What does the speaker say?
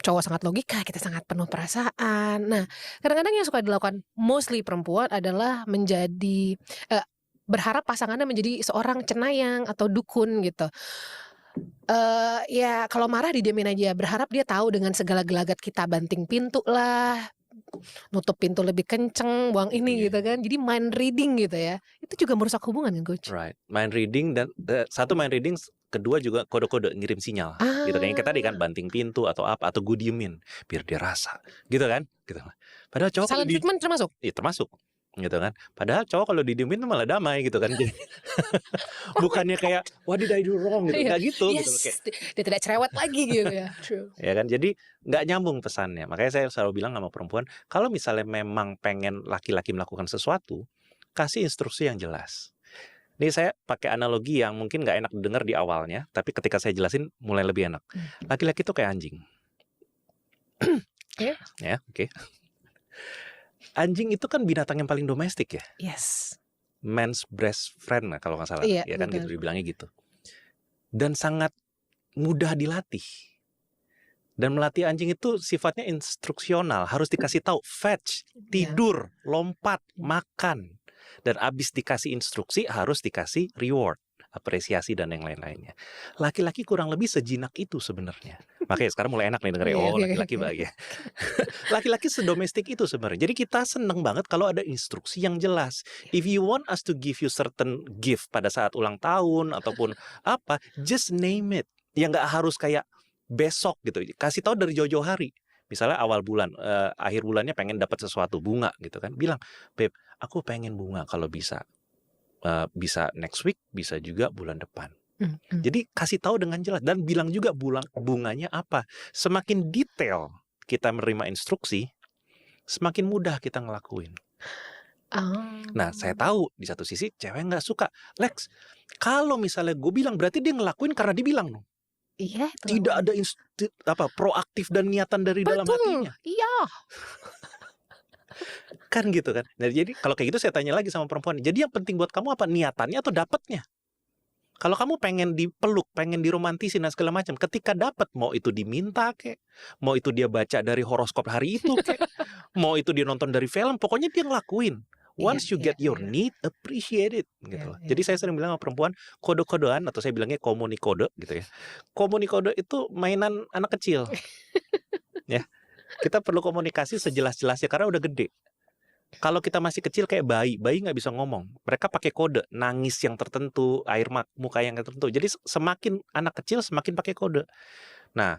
cowok sangat logika, kita sangat penuh perasaan. Nah, kadang-kadang yang suka dilakukan mostly perempuan adalah menjadi berharap pasangannya menjadi seorang cenayang atau dukun gitu. Ya kalau marah didiamin aja, berharap dia tahu dengan segala gelagat kita, banting pintu lah, nutup pintu lebih kenceng, buang ini gitu kan. Jadi mind reading gitu ya. Itu juga merusak hubungan kan, Coach? Right, mind reading dan satu mind reading, kedua juga kode-kode ngirim sinyal, gitu kan. Yang tadi kan Ah, banting pintu atau apa atau gue diemin biar dia rasa, gitu kan, gitu. Padahal cowok kalau silent treatment termasuk? iya termasuk, gitu kan. Padahal cowok kalau didiemin tuh malah damai gitu kan. Jadi bukannya kayak what did I do wrong gitu, Iya, nggak gitu gitu loh, kayak yes, dia tidak cerewet lagi gitu ya, true. ya kan. Jadi nggak nyambung pesannya. Makanya saya selalu bilang sama perempuan, kalau misalnya memang pengen laki-laki melakukan sesuatu, kasih instruksi yang jelas. Ini saya pakai analogi yang mungkin nggak enak didengar di awalnya, tapi ketika saya jelasin mulai lebih enak. Laki-laki itu kayak anjing. Oke. Ya, oke. Anjing itu kan binatang yang paling domestik ya. Yes. Man's best friend lah kalau nggak salah. Iya, Ya kan betul. gitu, dibilangnya gitu. Dan sangat mudah dilatih. Dan melatih anjing itu sifatnya instruksional, harus dikasih tahu, fetch, Iya. tidur, lompat, makan. Dan abis dikasih instruksi harus dikasih reward, apresiasi dan yang lain-lainnya. Laki-laki kurang lebih sejinak itu sebenarnya. Makanya sekarang mulai enak nih dengerin, Oke, oh oke, laki-laki oke. bahagia. Laki-laki sedomestik itu sebenarnya. Jadi kita seneng banget kalau ada instruksi yang jelas. If you want us to give you certain gift pada saat ulang tahun ataupun apa, just name it. Ya nggak harus kayak besok gitu. Kasih tahu dari jauh-jauh hari. Misalnya awal bulan, akhir bulannya pengen dapat sesuatu, bunga gitu kan. Bilang, "Beb, aku pengen bunga kalau bisa. Bisa next week, bisa juga bulan depan." Jadi kasih tahu dengan jelas dan bilang juga bunganya apa. Semakin detail kita menerima instruksi, semakin mudah kita ngelakuin. Oh. Nah, saya tahu di satu sisi cewek nggak suka. Lex, kalau misalnya gue bilang berarti dia ngelakuin karena dibilang dong. Iya, itu Tidak namanya. ada proaktif dan niatan dari dalam Betul, hatinya. iya. Kan gitu kan. Nah, jadi kalau kayak gitu saya tanya lagi sama perempuan. Jadi yang penting buat kamu apa? Niatannya atau dapatnya? Kalau kamu pengen dipeluk, pengen diromantisin dan segala macam, ketika dapat, mau itu diminta kek, mau itu dia baca dari horoskop hari itu kek, mau itu dia nonton dari film, pokoknya dia ngelakuin. Iya, Once you iya, get your iya. need, appreciate it gitu Iya, loh. iya. Jadi saya sering bilang sama perempuan, kode-kodean atau saya bilangnya komunikode gitu ya. Komunikode itu mainan anak kecil ya. Kita perlu komunikasi sejelas-jelasnya karena udah gede. Kalau kita masih kecil kayak bayi nggak bisa ngomong. Mereka pakai kode, nangis yang tertentu, air muka yang tertentu. Jadi semakin anak kecil semakin pakai kode. Nah,